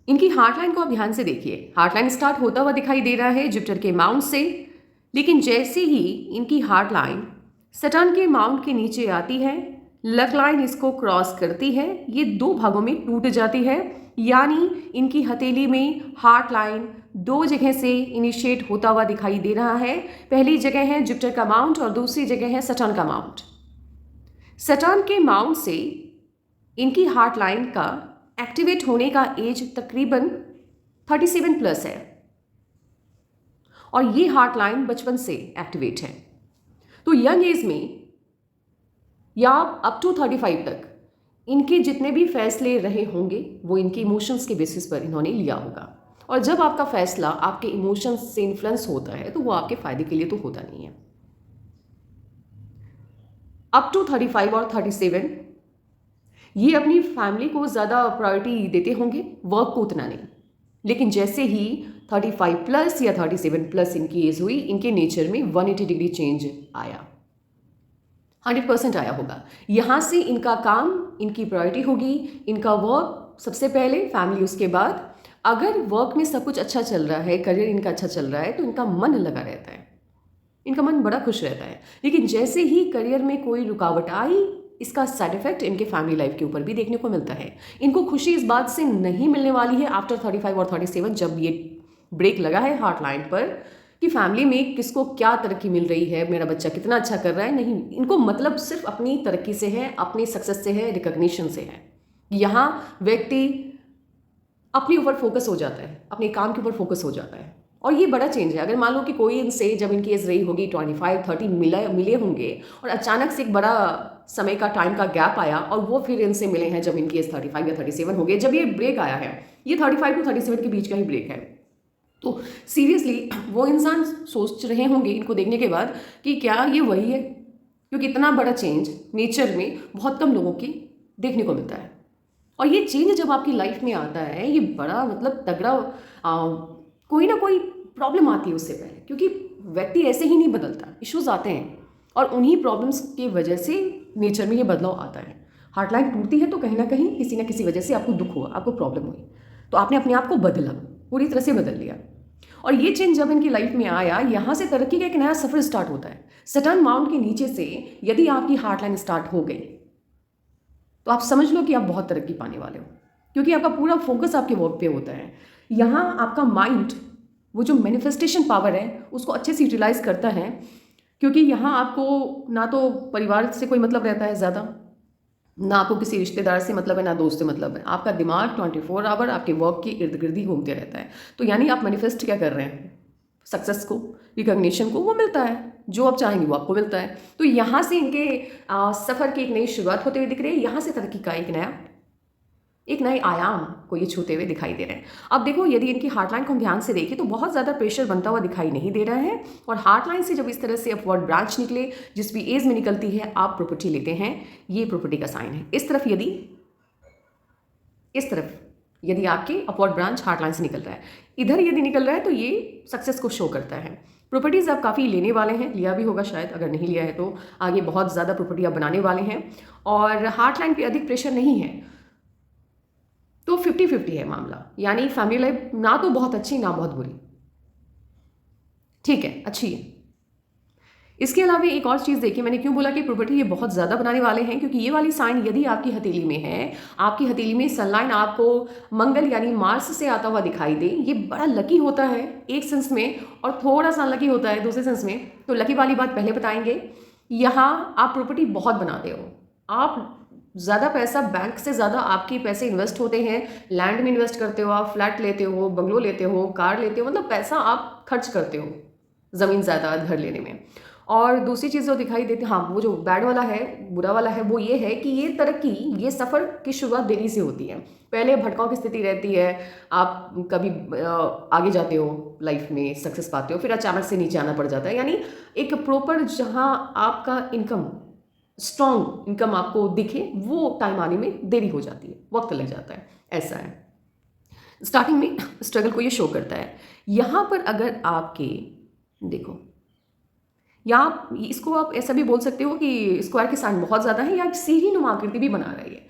इनकी हार्टलाइन को आप ध्यान से देखिए। हार्टलाइन स्टार्ट होता हुआ दिखाई दे रहा है जुपिटर के माउंट से, लेकिन जैसे ही इनकी हार्टलाइन सैटर्न के माउंट के नीचे आती है, लक लाइन इसको क्रॉस करती है, ये दो भागों में टूट जाती है। यानी इनकी हथेली में हार्ट लाइन दो जगह से इनिशिएट होता हुआ दिखाई दे रहा है। पहली जगह है जुपिटर का माउंट और दूसरी जगह है सैटर्न का माउंट। सैटर्न के माउंट से इनकी हार्ट लाइन का एक्टिवेट होने का एज तकरीबन 37 प्लस है और ये हार्ट लाइन बचपन से एक्टिवेट है। तो यंग एज में या अप टू 35 तक इनके जितने भी फैसले रहे होंगे वो इनके इमोशंस के बेसिस पर इन्होंने लिया होगा। और जब आपका फैसला आपके इमोशंस से इन्फ्लुएंस होता है तो वो आपके फायदे के लिए तो होता नहीं है। अप टू 35 और 37 ये अपनी फैमिली को ज़्यादा प्रायोरिटी देते होंगे, वर्क को उतना नहीं। लेकिन जैसे ही 35 प्लस या 37 प्लस इनकी एज हुई, इनके नेचर में 180 डिग्री चेंज आया, 100% आया होगा। यहाँ से इनका काम, इनकी प्रायोरिटी होगी, इनका वर्क सबसे पहले, फैमिली उसके बाद। अगर वर्क में सब कुछ अच्छा चल रहा है, करियर इनका अच्छा चल रहा है, तो इनका मन लगा रहता है, इनका मन बड़ा खुश रहता है। लेकिन जैसे ही करियर में कोई रुकावट आई, इसका साइड इफेक्ट इनके फैमिली लाइफ के ऊपर भी देखने को मिलता है। इनको खुशी इस बात से नहीं मिलने वाली है आफ्टर 35 और 37, जब ये ब्रेक लगा है हार्ट लाइन पर, कि फैमिली में किसको क्या तरक्की मिल रही है, मेरा बच्चा कितना अच्छा कर रहा है। नहीं, इनको मतलब सिर्फ अपनी तरक्की से है, अपनी सक्सेस से है, रिकॉग्निशन से है। यहाँ व्यक्ति अपने ऊपर फोकस हो जाता है, अपने काम के ऊपर फोकस हो जाता है। और ये बड़ा चेंज है। अगर मान लो कि कोई इनसे, जब इनकी एज रही होगी 25 30, मिले होंगे और अचानक से एक बड़ा समय का, टाइम का गैप आया और वो फिर इनसे मिले हैं जब इनकी एज 35 या 37 हो गए, जब ये ब्रेक आया है, ये 35 टू 37 के बीच का ही ब्रेक है, तो सीरियसली वो इंसान सोच रहे होंगे इनको देखने के बाद कि क्या ये वही है, क्योंकि इतना बड़ा चेंज नेचर में बहुत कम लोगों की देखने को मिलता है। और ये चेंज जब आपकी लाइफ में आता है, ये बड़ा मतलब तगड़ा, कोई ना कोई प्रॉब्लम आती है उससे पहले, क्योंकि व्यक्ति ऐसे ही नहीं बदलता, इश्यूज आते हैं और उन्हीं प्रॉब्लम्स की वजह से नेचर में ये बदलाव आता है। हार्टलाइन टूटती है तो कहीं ना किसी वजह से आपको दुख हुआ, आपको प्रॉब्लम हुई, तो आपने अपने आप को बदला, पूरी तरह से बदल लिया। और ये चेंज जब इनकी लाइफ में आया, यहाँ से तरक्की का एक नया सफर स्टार्ट होता है। सैटर्न माउंट के नीचे से यदि आपकी हार्टलाइन स्टार्ट हो गई तो आप समझ लो कि आप बहुत तरक्की पाने वाले हो, क्योंकि आपका पूरा फोकस आपके वर्क पे होता है। यहाँ आपका माइंड, वो जो मैनिफेस्टेशन पावर है, उसको अच्छे से यूटिलाइज करता है, क्योंकि यहाँ आपको ना तो परिवार से कोई मतलब रहता है ज़्यादा, ना आपको किसी रिश्तेदार से मतलब है, ना दोस्त से मतलब है। आपका दिमाग 24 आवर आपके वर्क के इर्द गिर्द ही घूमते रहता है। तो यानी आप मैनिफेस्ट क्या कर रहे हैं, सक्सेस को, रिकॉग्निशन को, वो मिलता है, जो आप चाहेंगे वो आपको मिलता है। तो यहाँ से इनके सफ़र की एक नई शुरुआत होते हुए दिख रही है। यहाँ से तरक्की का एक नए आयाम को ये छूते हुए दिखाई दे रहे हैं। अब देखो, यदि इनकी हार्टलाइन को हम ध्यान से देखें तो बहुत ज़्यादा प्रेशर बनता हुआ दिखाई नहीं दे रहा है। और हार्टलाइन से जब इस तरह से अपवर्ड ब्रांच निकले, जिस भी एज में निकलती है, आप प्रॉपर्टी लेते हैं, ये प्रॉपर्टी का साइन है। इस तरफ यदि आपके अपवर्ड ब्रांच हार्टलाइन से निकल रहा है, इधर यदि निकल रहा है तो ये सक्सेस को शो करता है। प्रॉपर्टीज़ आप काफ़ी लेने वाले हैं, लिया भी होगा शायद, अगर नहीं लिया है तो आगे बहुत ज़्यादा प्रॉपर्टी आप बनाने वाले हैं। और हार्टलाइन पे अधिक प्रेशर नहीं है, तो 50-50 है मामला। यानी फैमिली लाइफ ना तो बहुत अच्छी ना बहुत बुरी, ठीक है, अच्छी है। इसके अलावा एक और चीज़ देखिए, मैंने क्यों बोला कि प्रॉपर्टी ये बहुत ज़्यादा बनाने वाले हैं, क्योंकि ये वाली साइन यदि आपकी हथेली में है, आपकी हथेली में सनलाइन आपको मंगल यानी मार्स से आता हुआ दिखाई दे, ये बड़ा लकी होता है एक सेंस में और थोड़ा सा लकी होता है दूसरे सेंस में। तो लकी वाली बात पहले बताएंगे। यहाँ आप प्रॉपर्टी बहुत बनाते हो, आप ज़्यादा पैसा, बैंक से ज़्यादा आपके पैसे इन्वेस्ट होते हैं, लैंड में इन्वेस्ट करते हो, आप फ्लैट लेते हो, बंगलो लेते हो, कार लेते हो, मतलब पैसा आप खर्च करते हो ज़मीन जायदाद घर लेने में। और दूसरी चीज़ जो दिखाई देती है, हाँ, वो जो बैड वाला है, बुरा वाला है, वो ये है कि ये तरक्की, ये सफ़र की शुरुआत देरी से होती है। पहले भटकाव की स्थिति रहती है, आप कभी आगे जाते हो लाइफ में, सक्सेस पाते हो, फिर अचानक से नीचे आना पड़ जाता है। यानी एक प्रॉपर जहाँ आपका इनकम, स्ट्रॉन्ग इनकम आपको दिखे, वो टाइम आने में देरी हो जाती है, वक्त लग जाता है, ऐसा है। स्टार्टिंग में स्ट्रगल को ये शो करता है। यहाँ पर अगर आपके देखो, या इसको आप ऐसा भी बोल सकते हो कि स्क्वायर के साइन बहुत ज़्यादा है, या सीढ़ी नुमा आकृति भी बना रही है।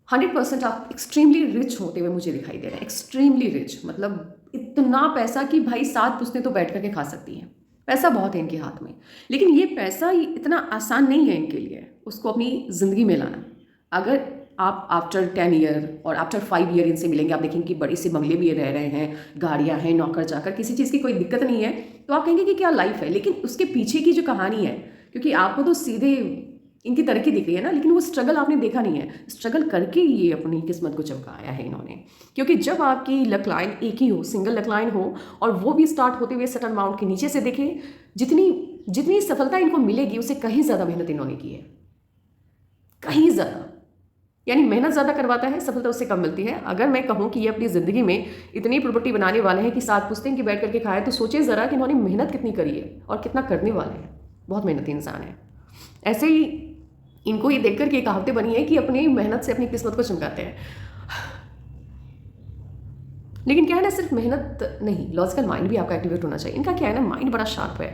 100% आप एक्सट्रीमली रिच होते हुए मुझे दिखाई दे रहे हैं, एक्सट्रीमली रिच, मतलब इतना पैसा कि भाई 7 पुश्तें तो बैठ करके खा सकती हैं। पैसा बहुत है इनके हाथ में, लेकिन ये पैसा इतना आसान नहीं है इनके लिए उसको अपनी ज़िंदगी में लाना। अगर आप आफ्टर 10 ईयर और आफ्टर 5 ईयर इनसे मिलेंगे, आप देखेंगे कि बड़े से बंगले भी रह रहे हैं, गाड़ियाँ हैं, नौकर चाकर, किसी चीज़ की कोई दिक्कत नहीं है, तो आप कहेंगे कि क्या लाइफ है। लेकिन उसके पीछे की जो कहानी है, क्योंकि आपको तो सीधे इनकी तरक्की दिख रही है ना, लेकिन वो स्ट्रगल आपने देखा नहीं है। स्ट्रगल करके ये अपनी किस्मत को चमकाया है इन्होंने। क्योंकि जब आपकी लक लाइन एक ही हो, सिंगल लक लाइन हो, और वो भी स्टार्ट होते हुए सर्टेन अमाउंट के नीचे से देखें, जितनी जितनी सफलता इनको मिलेगी उससे कहीं ज़्यादा मेहनत इन्होंने की है, कहीं ज़्यादा। यानी मेहनत ज़्यादा करवाता है, सफलता उससे कम मिलती है। अगर मैं कहूँ कि ये अपनी ज़िंदगी में इतनी प्रॉपर्टी बनाने वाले हैं कि 7 पुश्तें की बैठ करके खाए, तो सोचिए ज़रा कि इन्होंने मेहनत कितनी करी है और कितना करने वाले हैं। बहुत मेहनती इंसान है। ऐसे ही इनको ये देख कर के कहावतें बनी है कि अपनी मेहनत से अपनी किस्मत को चमकाते हैं। लेकिन क्या है ना, सिर्फ मेहनत नहीं, लॉजिकल माइंड भी आपका एक्टिवेट होना चाहिए। इनका क्या है ना, माइंड बड़ा शार्प है।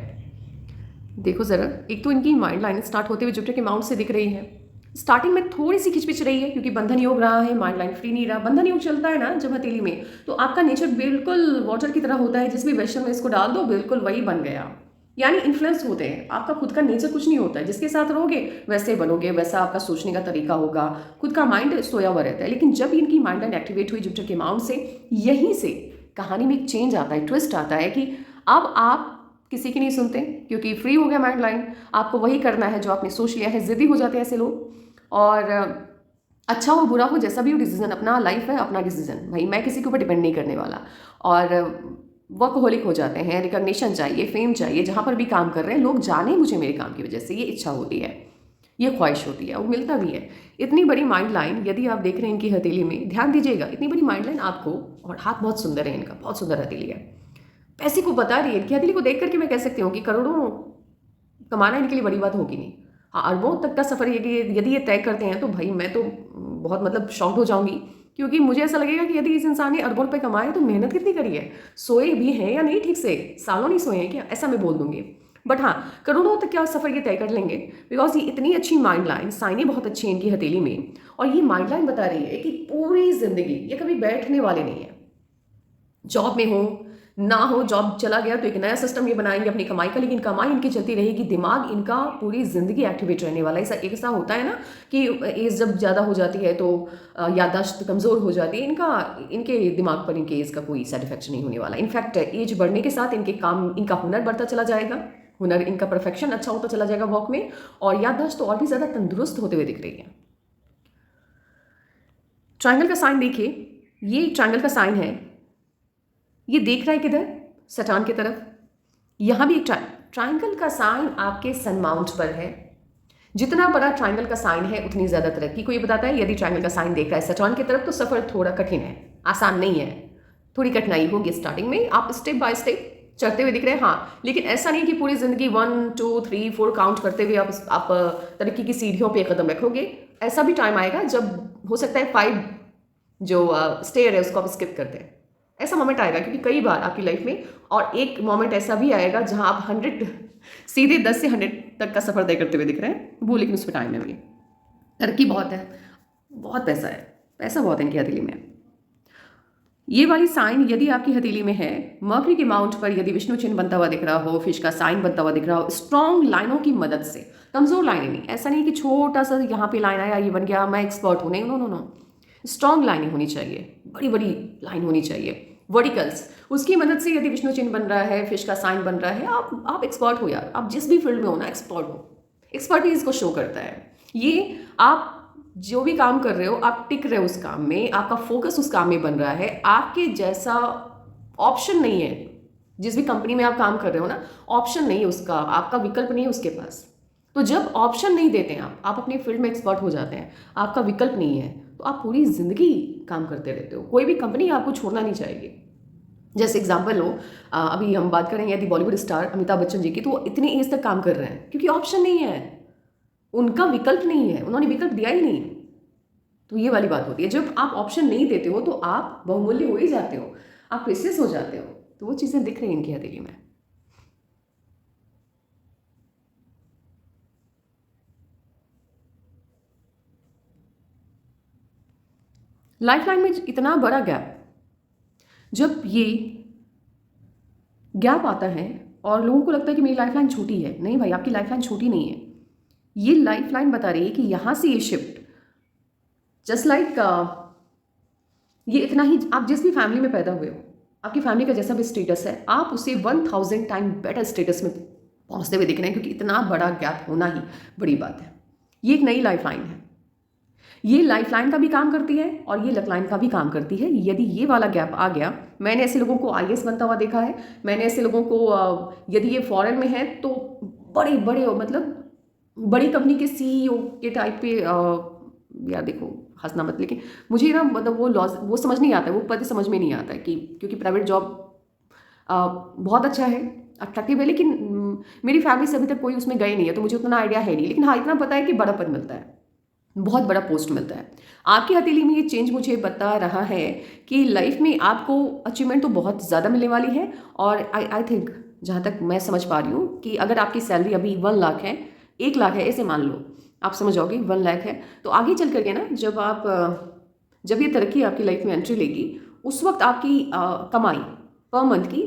देखो ज़रा, एक तो इनकी माइंड लाइन स्टार्ट होते हुए जुपिटर के माउंट से दिख रही है। स्टार्टिंग में थोड़ी सी खिचपिच रही है क्योंकि बंधन योग रहा है, माइंड लाइन फ्री नहीं रहा। बंधन योग चलता है ना जब हथेली में, तो आपका नेचर बिल्कुल वाटर की तरह होता है, जिस भी वेस्टर्न में इसको डाल दो बिल्कुल वही बन गया। यानी इन्फ्लुएंस होते हैं, आपका खुद का नेचर कुछ नहीं होता है, जिसके साथ रहोगे वैसे बनोगे, वैसा आपका सोचने का तरीका होगा, खुद का माइंड सोया हुआ रहता है। लेकिन जब इनकी माइंड लाइन एक्टिवेट हुई जुपिटर के माउंट से, यहीं से कहानी में एक चेंज आता है, ट्विस्ट आता है कि अब आप किसी की नहीं सुनते क्योंकि फ्री हो गया माइंड लाइन। आपको वही करना है जो आपने सोच लिया है। जिद्दी हो जाते हैं ऐसे लोग, और अच्छा हो बुरा हो जैसा भी हो, डिसीजन अपना, लाइफ है अपना डिसीजन, भाई मैं किसी के ऊपर डिपेंड नहीं करने वाला। और वर्कहोलिक हो जाते हैं, रिकॉग्निशन चाहिए, फेम चाहिए, जहाँ पर भी काम कर रहे हैं लोग जाने मुझे मेरे काम की वजह से, ये इच्छा होती है, ये ख्वाहिश होती है, वो मिलता भी है। इतनी बड़ी माइंड लाइन यदि आप देख रहे हैं इनकी हथेली में, ध्यान दीजिएगा, इतनी बड़ी माइंड लाइन आपको, और हाथ बहुत सुंदर है इनका, बहुत सुंदर हथेली है, पैसे को बता रही है। इनकी हथेली को देख करके मैं कह सकती हूँ कि करोड़ों कमाना इनके लिए बड़ी बात होगी नहीं। हाँ, अरबों तक का सफ़र यदि ये तय करते हैं तो भाई मैं तो बहुत मतलब शॉक्ड हो जाऊंगी, क्योंकि मुझे ऐसा लगेगा कि यदि इस इंसान ने अरबों रुपए कमाए तो मेहनत कितनी करी है, सोए भी हैं या नहीं ठीक से, सालों नहीं सोए हैं क्या, ऐसा मैं बोल दूंगी। बट हाँ, करोड़ों तक का सफ़र ये तय कर लेंगे, बिकॉज ये इतनी अच्छी माइंड लाइन, साइनें बहुत अच्छी हैं इनकी हथेली में, और ये माइंड लाइन बता रही है कि पूरी जिंदगी ये कभी बैठने वाले नहीं है। जॉब में हो ना हो, जॉब चला गया तो एक नया सिस्टम ये बनाएंगे अपनी कमाई का, लेकिन कमाई इनकी चलती रहेगी, दिमाग इनका पूरी जिंदगी एक्टिवेट रहने वाला है। ऐसा होता है ना कि एज जब ज़्यादा हो जाती है तो याददाश्त कमज़ोर हो जाती है, इनके दिमाग पर इनके एज का कोई साइड इफेक्ट नहीं होने वाला। इनफैक्ट एज बढ़ने के साथ इनका हुनर बढ़ता चला जाएगा, हुनर इनका परफेक्शन अच्छा होता चला जाएगा वर्क में, और याददाश्त तो और भी ज़्यादा तंदुरुस्त होते हुए दिख रही है। ट्रायंगल का साइन देखिए, ये ट्रायंगल का साइन है, ये देख रहा है किधर, सटान की तरफ। यहां भी एक ट्रायंगल का साइन आपके सन माउंट पर है। जितना बड़ा ट्रायंगल का साइन है उतनी ज्यादा तरक्की को ये बताता है। यदि ट्रायंगल का साइन देख रहा है सटान की तरफ तो सफर थोड़ा कठिन है, आसान नहीं है, थोड़ी कठिनाई होगी स्टार्टिंग में, आप स्टेप बाय स्टेप चढ़ते हुए दिख रहे हैं। हाँ, लेकिन ऐसा नहीं कि पूरी जिंदगी 1 2 3 4 काउंट करते हुए आप तरक्की की सीढ़ियों पे कदम रखोगे। ऐसा भी टाइम आएगा जब हो सकता है 5 जो स्टेयर है उसको आप स्किप करते हैं, ऐसा मोमेंट आएगा, क्योंकि कई बार आपकी लाइफ में, और एक मोमेंट ऐसा भी आएगा जहां आप 100 सीधे 10 से 100 तक का सफर तय करते हुए दिख रहे हैं वो, लेकिन उस पर टाइम है भी। तरक्की बहुत है, बहुत पैसा है, पैसा बहुत है इनकी हथेली में। ये वाली साइन यदि आपकी हथेली में है, मर्करी के माउंट पर यदि विष्णु चिन्ह बनता हुआ दिख रहा हो, फिश का साइन बनता हुआ दिख रहा हो, स्ट्रॉन्ग लाइनों की मदद से, कमजोर लाइनें नहीं, ऐसा नहीं कि छोटा सा यहाँ पे लाइन आया ये बन गया मैं एक्सपर्ट हूँ, नहीं, नो नो नो, स्ट्रॉन्ग लाइनें होनी चाहिए, बड़ी बड़ी लाइन होनी चाहिए, वर्टिकल्स, उसकी मदद से यदि विष्णु चिन्ह बन रहा है, फिश का साइन बन रहा है, आप एक्सपर्ट हो यार, आप जिस भी फील्ड में हो ना एक्सपर्ट हो, एक्सपर्टीज को शो करता है ये। आप जो भी काम कर रहे हो आप टिक रहे हो उस काम में, आपका फोकस उस काम में बन रहा है, आपके जैसा ऑप्शन नहीं है। जिस भी कंपनी में आप काम कर रहे हो ना, ऑप्शन नहीं है उसका, आपका विकल्प नहीं है उसके पास। तो जब ऑप्शन नहीं देते हैं आप अपनी फील्ड में एक्सपर्ट हो जाते हैं, आपका विकल्प नहीं है, तो आप पूरी जिंदगी काम करते रहते हो, कोई भी कंपनी आपको छोड़ना नहीं चाहिए। जैसे एग्जाम्पल लो, अभी हम बात करेंगे यदि बॉलीवुड स्टार अमिताभ बच्चन जी की, तो वो इतनी एज तक काम कर रहे हैं क्योंकि ऑप्शन नहीं है, उनका विकल्प नहीं है, उन्होंने विकल्प दिया ही नहीं। तो ये वाली बात होती है, जब आप ऑप्शन नहीं देते हो तो आप बहुमूल्य हो ही जाते हो, आप प्रेसियस हो जाते हो। तो वो चीज़ें दिख रही हैं इनकी हथेली में। लाइफ लाइन में इतना बड़ा गैप, जब ये गैप आता है और लोगों को लगता है कि मेरी लाइफ लाइन छोटी है, नहीं भाई, आपकी लाइफ लाइन छोटी नहीं है। ये लाइफ लाइन बता रही है कि यहाँ से ये शिफ्ट, जस्ट लाइक ये इतना ही, आप जिस भी फैमिली में पैदा हुए हो, आपकी फैमिली का जैसा भी स्टेटस है, आप उसे 1000 टाइम बेटर स्टेटस में पहुँचते हुए दिख रहे हैं, क्योंकि इतना बड़ा गैप होना ही बड़ी बात है। ये एक नई लाइफ लाइन है, ये लाइफ लाइन का भी काम करती है और ये लक लाइन का भी काम करती है। यदि ये वाला गैप आ गया, मैंने ऐसे लोगों को आईएएस बनता हुआ देखा है, मैंने ऐसे लोगों को यदि ये फॉरेन में है तो बड़े बड़े मतलब बड़ी कंपनी के सीईओ के टाइप पे, यार देखो हंसना मत, लेकिन मुझे ना मतलब वो समझ नहीं आता है, वो पद समझ में नहीं आता है कि क्योंकि प्राइवेट जॉब बहुत अच्छा है, अट्रैक्टिव है, लेकिन मेरी फैमिली से अभी तक कोई उसमें गए नहीं है तो मुझे उतना आइडिया है नहीं, लेकिन हाँ इतना पता है कि बड़ा पद मिलता है, बहुत बड़ा पोस्ट मिलता है। आपकी हथेली में ये चेंज मुझे बता रहा है कि लाइफ में आपको अचीवमेंट तो बहुत ज़्यादा मिलने वाली है। और आई थिंक, जहाँ तक मैं समझ पा रही हूँ कि अगर आपकी सैलरी अभी 1 लाख है, 1 लाख है ऐसे मान लो, आप समझ जाओगे 1 लाख है, तो आगे चल करके ना जब ये तरक्की आपकी लाइफ में एंट्री लेगी, उस वक्त आपकी कमाई पर मंथ की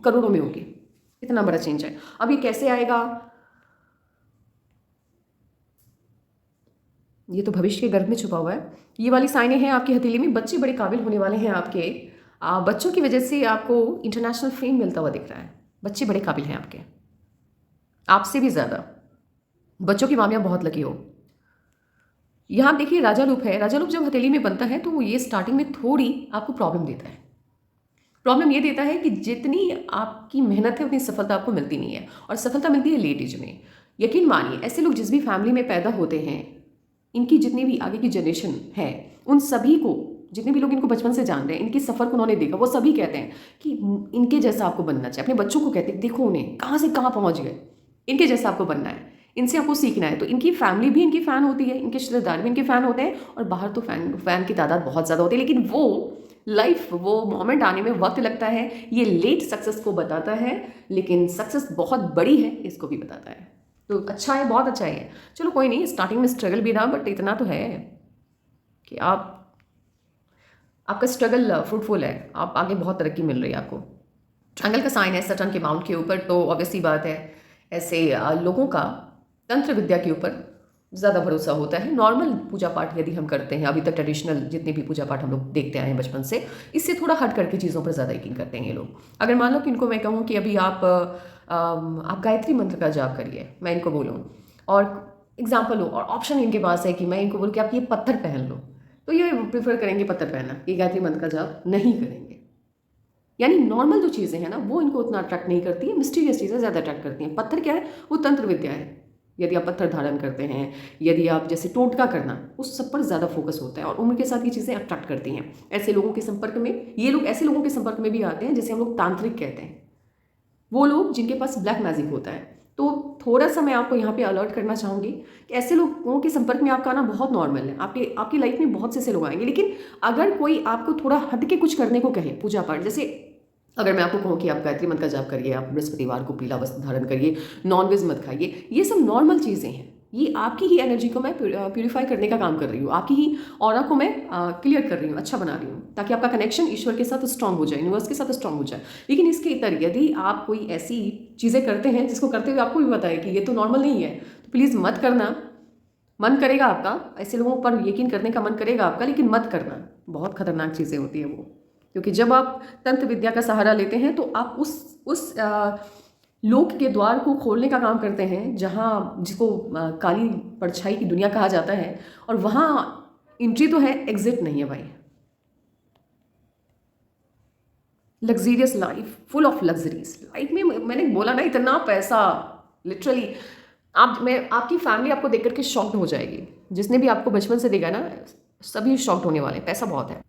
करोड़ों में होगी। इतना बड़ा चेंज है। अब ये कैसे आएगा, ये तो भविष्य के गर्भ में छुपा हुआ है। ये वाली साइनें हैं आपकी हथेली में, बच्चे बड़े काबिल होने वाले हैं आपके, बच्चों की वजह से आपको इंटरनेशनल फेम मिलता हुआ दिख रहा है। बच्चे बड़े काबिल हैं आपके, आपसे भी ज़्यादा बच्चों की मामियाँ बहुत लकी हो। यहाँ देखिए राजा लूप है, राजा लूप जब हथेली में बनता है तो ये स्टार्टिंग में थोड़ी आपको प्रॉब्लम देता है। प्रॉब्लम ये देता है कि जितनी आपकी मेहनत है उतनी सफलता आपको मिलती नहीं है, और सफलता मिलती है लेट एज में। यकीन मानिए, ऐसे लोग जिस भी फैमिली में पैदा होते हैं, इनकी जितनी भी आगे की जनरेशन है, उन सभी को, जितने भी लोग इनको बचपन से जान रहे हैं, इनके सफ़र को उन्होंने देखा, वो सभी कहते हैं कि इनके जैसा आपको बनना चाहिए। अपने बच्चों को कहते हैं देखो उन्हें कहाँ से कहाँ पहुँच गए, इनके जैसा आपको बनना है, इनसे आपको सीखना है। तो इनकी फैमिली भी इनकी फ़ैन होती है, इनके रिश्तेदार भी इनके फ़ैन होते हैं, और बाहर तो फ़ैन की तादाद बहुत ज़्यादा होती है। लेकिन वो मोमेंट आने में वक्त लगता है। ये लेट सक्सेस को बताता है, लेकिन सक्सेस बहुत बड़ी है इसको भी बताता है। तो अच्छा है, बहुत अच्छा है। चलो कोई नहीं, स्टार्टिंग में स्ट्रगल भी रहा, बट इतना तो है कि आपका स्ट्रगल फ्रूटफुल है, आप आगे बहुत तरक्की मिल रही है आपको। ट्रायंगल का साइन है सैटर्न के माउंट के ऊपर, तो ऑब्वियसली बात है ऐसे लोगों का तंत्र विद्या के ऊपर ज़्यादा भरोसा होता है। नॉर्मल पूजा पाठ यदि हम करते हैं, अभी तक ट्रेडिशनल जितने भी पूजा पाठ हम लोग देखते आए हैं बचपन से, इससे थोड़ा हट करके चीज़ों पर ज़्यादा यकीन करते हैं ये लोग। अगर मान लो कि इनको मैं कहूँ कि अभी आप गायत्री मंत्र का जाप करिए, मैं इनको बोलूँ और एग्जाम्पल हो, और ऑप्शन इनके पास है कि मैं इनको बोलूँ कि आप ये पत्थर पहन लो, तो ये प्रेफर करेंगे पत्थर पहनना, ये गायत्री मंत्र का जाप नहीं करेंगे। यानी नॉर्मल जो चीज़ें हैं ना, वो इनको उतना अट्रैक्ट नहीं करती है, मिस्टीरियस चीज़ें ज़्यादा अट्रैक्ट करती हैं। पत्थर क्या है, वो तंत्र विद्या है। यदि आप पत्थर धारण करते हैं, यदि आप जैसे टोटका करना, उस सब पर ज़्यादा फोकस होता है, और उम्र के साथ ये चीज़ें अट्रैक्ट करती हैं। ऐसे लोगों के संपर्क में, ये लोग ऐसे लोगों के संपर्क में भी आते हैं जिसे हम लोग तांत्रिक कहते हैं, वो लोग जिनके पास ब्लैक मैजिक होता है। तो थोड़ा सा मैं आपको यहाँ पे अलर्ट करना चाहूँगी कि ऐसे लोगों के संपर्क में आपका आना बहुत नॉर्मल है। आपकी लाइफ में बहुत से ऐसे लोग आएंगे, लेकिन अगर कोई आपको थोड़ा हट के कुछ करने को कहे, पूजा पाठ, जैसे अगर मैं आपको कहूँ कि आप गायत्री मंत्र का जाप करिए, आप बृहस्पतिवार को पीला वस्त्र धारण करिए, नॉनवेज मत खाइए, ये सब नॉर्मल चीज़ें हैं। ये आपकी ही एनर्जी को मैं प्यूरिफाई करने का काम कर रही हूँ, आपकी ही ऑरा को मैं क्लियर कर रही हूँ, अच्छा बना रही हूँ, ताकि आपका कनेक्शन ईश्वर के साथ स्ट्रांग हो जाए, यूनिवर्स के साथ स्ट्रांग हो जाए। लेकिन इसके इतर यदि आप कोई ऐसी चीज़ें करते हैं जिसको करते हुए आपको भी पता है कि ये तो नॉर्मल नहीं है, तो प्लीज़ मत करना। मन करेगा आपका, ऐसे लोगों पर यकीन करने का मन करेगा आपका, लेकिन मत करना। बहुत खतरनाक चीज़ें होती है वो, क्योंकि जब आप तंत्र विद्या का सहारा लेते हैं तो आप उस लोक के द्वार को खोलने का काम करते हैं, जहाँ जिसको काली परछाई की दुनिया कहा जाता है, और वहाँ एंट्री तो है, एग्जिट नहीं है भाई। Luxurious life, full of luxuries life में, मैंने बोला ना, इतना पैसा, लिटरली आपकी फैमिली आपको देख करके शॉक्ड हो जाएगी। जिसने भी आपको बचपन से देखा ना, सभी शॉक्ड होने वाले हैं, पैसा बहुत है।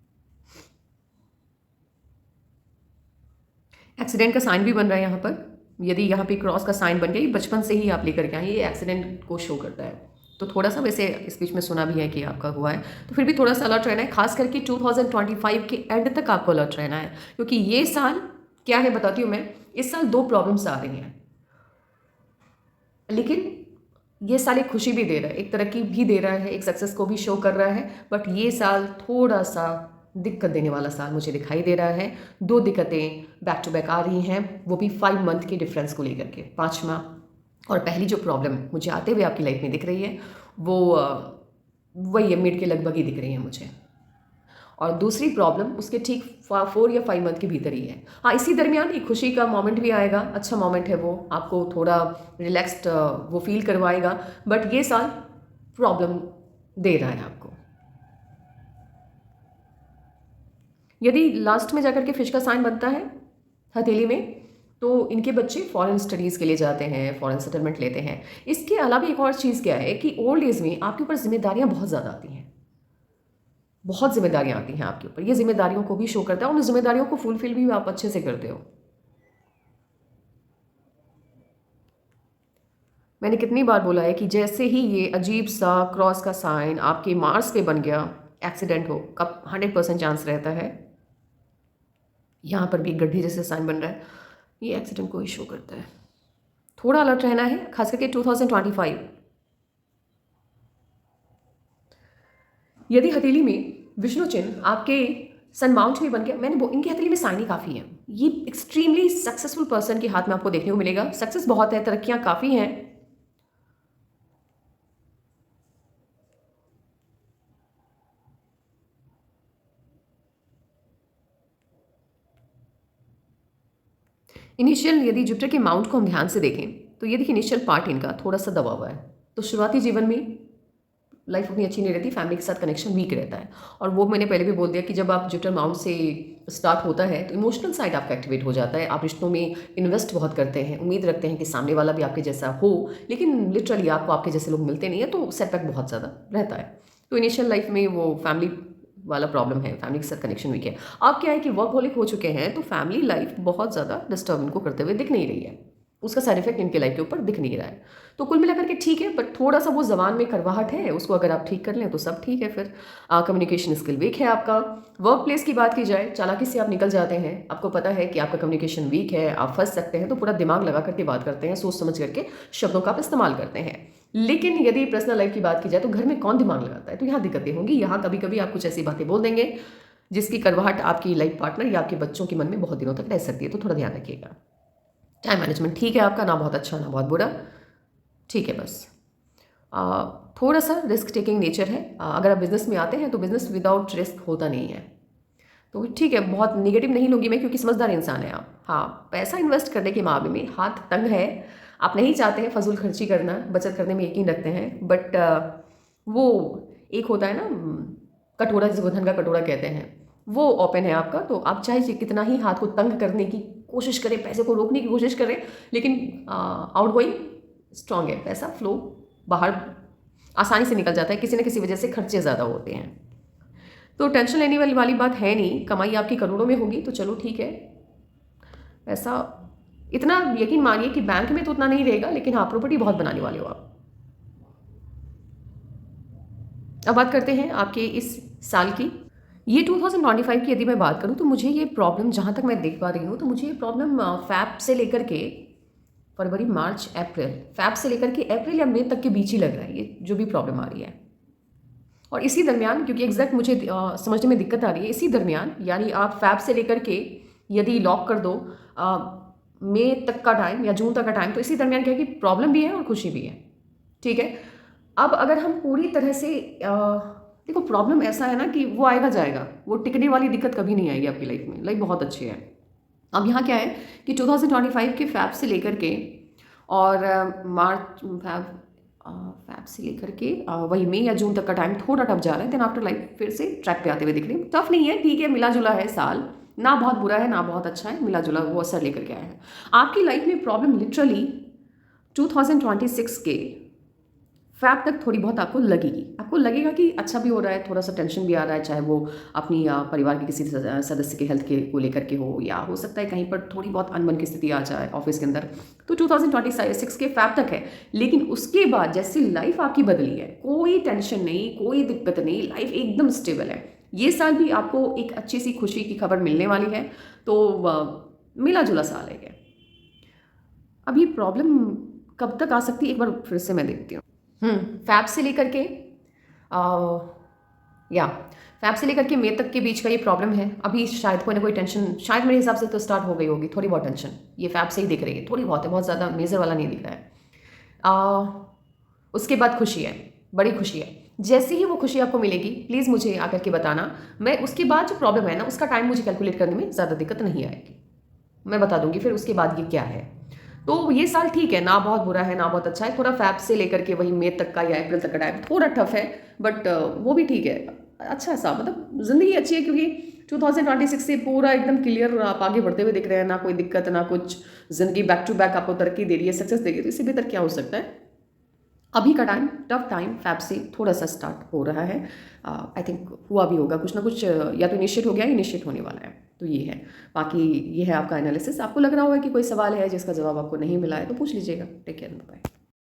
एक्सीडेंट का साइन भी बन रहा है यहाँ पर। यदि यहाँ पे क्रॉस का साइन बन गया, ये बचपन से ही आप लेकर के आए, ये एक्सीडेंट को शो करता है। तो थोड़ा सा, वैसे इस बीच में सुना भी है कि आपका हुआ है, तो फिर भी थोड़ा सा अलर्ट रहना है, खास करके 2025 के एंड तक आपको अलर्ट रहना है, क्योंकि ये साल क्या है बताती हूँ मैं। इस साल 2 प्रॉब्लम्स आ रही हैं, लेकिन ये साल एक खुशी भी दे रहा है, एक तरक्की भी दे रहा है, एक सक्सेस को भी शो कर रहा है, बट ये साल थोड़ा सा दिक्कत देने वाला साल मुझे दिखाई दे रहा है। 2 दिक्कतें बैक टू बैक आ रही हैं, वो भी 5 मंथ के डिफरेंस को लेकर के, 5 माह। और पहली जो प्रॉब्लम मुझे आते हुए आपकी लाइफ में दिख रही है वो वही है, मिड के लगभग ही दिख रही है मुझे। और दूसरी प्रॉब्लम उसके ठीक 4 या 5 मंथ के भीतर ही है। हाँ, इसी दरमियान एक खुशी का मोमेंट भी आएगा, अच्छा मोमेंट है वो, आपको थोड़ा रिलैक्स्ड वो फील करवाएगा, बट ये साल प्रॉब्लम दे रहा है आपको। यदि लास्ट में जाकर के फिश का साइन बनता है हथेली में, तो इनके बच्चे फॉरेन स्टडीज़ के लिए जाते हैं, फॉरेन सेटलमेंट लेते हैं। इसके अलावा एक और चीज़ क्या है कि ओल्ड एज में आपके ऊपर जिम्मेदारियां बहुत ज़्यादा आती हैं, बहुत जिम्मेदारियां आती हैं आपके ऊपर। ये जिम्मेदारियों को भी शो करता है और उन जिम्मेदारियों को फुलफिल भी आप अच्छे से करते हो। मैंने कितनी बार बोला है कि जैसे ही ये अजीब सा क्रॉस का साइन आपके मार्स पे बन गया, एक्सीडेंट हो कब 100% चांस रहता है। यहाँ पर भी एक गड्ढे जैसे साइन बन रहा है, ये एक्सीडेंट को ही शो करता है। थोड़ा अलर्ट रहना है, खास करके 2025। यदि हथेली में विष्णु चिन्ह आपके सन माउंट में बन गया, मैंने इनकी हथेली में साइन ही काफ़ी है। ये एक्सट्रीमली सक्सेसफुल पर्सन के हाथ में आपको देखने को मिलेगा, सक्सेस बहुत है, तरक्कियां काफ़ी हैं। इनिशियल यदि जुपिटर के माउंट को हम ध्यान से देखें तो ये देखिए इनिशियल पार्ट इनका थोड़ा सा दबा हुआ है, तो शुरुआती जीवन में लाइफ उतनी अच्छी नहीं रहती, फैमिली के साथ कनेक्शन वीक रहता है। और वो मैंने पहले भी बोल दिया कि जब आप जुपिटर माउंट से स्टार्ट होता है तो इमोशनल साइड आपका एक्टिवेट हो जाता है, आप रिश्तों में इन्वेस्ट बहुत करते हैं, उम्मीद रखते हैं कि सामने वाला भी आपके जैसा हो, लेकिन लिटरली आपको आपके जैसे लोग मिलते नहीं है, तो सेटबैक बहुत ज़्यादा रहता है। तो इनिशियल लाइफ में वो फैमिली वाला प्रॉब्लम है, फैमिली के साथ कनेक्शन वीक है। अब क्या है कि वर्कहोलिक हो चुके हैं, तो फैमिली लाइफ बहुत ज़्यादा डिस्टर्ब इनको करते हुए दिख नहीं रही है, उसका साइड इफेक्ट इनके लाइफ के ऊपर दिख नहीं रहा है। तो कुल मिलाकर के ठीक है, बट थोड़ा सा वो जबान में करवाहट है, उसको अगर आप ठीक कर लें तो सब ठीक है। फिर कम्युनिकेशन स्किल वीक है आपका। वर्क प्लेस की बात की जाए, चालाकी से आप निकल जाते हैं, आपको पता है कि आपका कम्युनिकेशन वीक है, आप फंस सकते हैं, तो पूरा दिमाग लगा करके बात करते हैं, सोच समझ करके शब्दों का आप इस्तेमाल करते हैं। लेकिन यदि पर्सनल लाइफ की बात की जाए तो घर में कौन दिमाग लगाता है, तो यहाँ दिक्कतें होंगी। यहाँ कभी कभी आप कुछ ऐसी बातें बोल देंगे जिसकी करवाहट आपकी लाइफ पार्टनर या आपके बच्चों के मन में बहुत दिनों तक रह सकती है, तो थोड़ा ध्यान रखिएगा। टाइम मैनेजमेंट ठीक है आपका, ना बहुत अच्छा ना बहुत बुरा, ठीक है। बस थोड़ा सा रिस्क टेकिंग नेचर है। अगर आप बिजनेस में आते हैं तो बिजनेस विदाउट रिस्क होता नहीं है, तो ठीक है, बहुत निगेटिव नहीं लूँगी मैं, क्योंकि समझदार इंसान है आप। हाँ, पैसा इन्वेस्ट करने के मामले में हाथ तंग है, आप नहीं चाहते हैं फजूल खर्ची करना, बचत करने में यकीन रखते हैं, बट वो एक होता है ना कटोरा, जिसको धन का कटोरा कहते हैं, वो ओपन है आपका। तो आप चाहे कितना ही हाथ को तंग करने की कोशिश करें, पैसे को रोकने की कोशिश करें, लेकिन आउटगोइंग स्ट्रांग है, पैसा फ्लो बाहर आसानी से निकल जाता है, किसी न किसी वजह से खर्चे ज़्यादा होते हैं। तो टेंशन लेने वाली बात है नहीं, कमाई आपकी करोड़ों में होगी तो चलो ठीक है। ऐसा इतना यकीन मानिए कि बैंक में तो उतना नहीं रहेगा, लेकिन हाँ, प्रॉपर्टी बहुत बनाने वाले हो आप। अब बात करते हैं आपके इस साल की। ये 2025 की यदि मैं बात करूं तो मुझे ये प्रॉब्लम, जहां तक मैं देख पा रही हूं, तो मुझे ये प्रॉब्लम फैब से लेकर के फरवरी, मार्च, अप्रैल, फैब से लेकर के अप्रैल या मई तक के बीच ही लग रहा है, ये जो भी प्रॉब्लम आ रही है। और इसी दरमियान, क्योंकि एग्जैक्ट मुझे समझने में दिक्कत आ रही है, इसी दरमियान यानी आप फैब से लेकर के यदि लॉक कर दो मई तक का टाइम या जून तक का टाइम, तो इसी दरमियान क्या है कि प्रॉब्लम भी है और खुशी भी है, ठीक है। अब अगर हम पूरी तरह से देखो, प्रॉब्लम ऐसा है ना कि वो आएगा जाएगा, वो टिकने वाली दिक्कत कभी नहीं आएगी आपकी लाइफ में, लाइफ बहुत अच्छी है। अब यहाँ क्या है कि 2025 के फैब से लेकर के और मार्च फैब से लेकर के वही मई या जून तक का टाइम थोड़ा टफ जा रहा है, देन आफ्टर लाइफ फिर से ट्रैक पे आते हुए दिख रही है। टफ नहीं है, ठीक है, मिला जुला है साल, ना बहुत बुरा है ना बहुत अच्छा है, मिला जुला वो असर लेकर के आया है आपकी लाइफ में। प्रॉब्लम लिटरली 2026 के फैब तक थोड़ी बहुत आपको लगेगी, आपको लगेगा कि अच्छा भी हो रहा है, थोड़ा सा टेंशन भी आ रहा है, चाहे वो अपनी परिवार के किसी सदस्य के हेल्थ के को लेकर के हो, या हो सकता है कहीं पर थोड़ी बहुत अनबन की स्थिति आ जाए ऑफिस के अंदर, तो 2026 के फैब तक है। लेकिन उसके बाद जैसी लाइफ आपकी बदली है, कोई टेंशन नहीं, कोई दिक्कत नहीं, लाइफ एकदम स्टेबल है। ये साल भी आपको एक अच्छी सी खुशी की खबर मिलने वाली है, तो मिला जुला साल है। अब ये प्रॉब्लम कब तक आ सकती है, एक बार फिर से मैं देखती हूँ। फैब से लेकर के या फैब से लेकर के मई तक के बीच का ये प्रॉब्लम है। अभी शायद कोई ना कोई टेंशन शायद मेरे हिसाब से तो स्टार्ट हो गई होगी, थोड़ी बहुत टेंशन ये फैब से ही दिख रही है, थोड़ी बहुत है, बहुत ज़्यादा मेजर वाला नहीं दिख रहा है। उसके बाद खुशी है, बड़ी खुशी है। जैसे ही वो खुशी आपको मिलेगी प्लीज़ मुझे आकर के बताना, मैं उसके बाद जो प्रॉब्लम है ना उसका टाइम मुझे कैलकुलेट करने में ज़्यादा दिक्कत नहीं आएगी, मैं बता दूंगी फिर उसके बाद ये क्या है। तो ये साल ठीक है ना, बहुत बुरा है ना बहुत अच्छा है, थोड़ा फैब से लेकर के वही मई तक का या अप्रैल तक का टाइम थोड़ा टफ है, बट वो भी ठीक है, अच्छा सा मतलब ज़िंदगी अच्छी है, क्योंकि 2026 से पूरा एकदम क्लियर आप आगे बढ़ते हुए दिख रहे हैं, ना कोई दिक्कत ना कुछ, ज़िंदगी बैक टू बैक आपको तरक्की दे रही है, सक्सेस दे रही है, तो इससे बेहतर क्या हो सकता है। अभी का टाइम टफ टाइम फैब से थोड़ा सा स्टार्ट हो रहा है, आई थिंक हुआ भी होगा कुछ ना कुछ, या तो इनिशिएट हो गया या इनिशिएट होने वाला है, तो ये है। बाकी ये है आपका एनालिसिस, आपको लग रहा होगा कि कोई सवाल है जिसका जवाब आपको नहीं मिला है तो पूछ लीजिएगा। Take care, bye.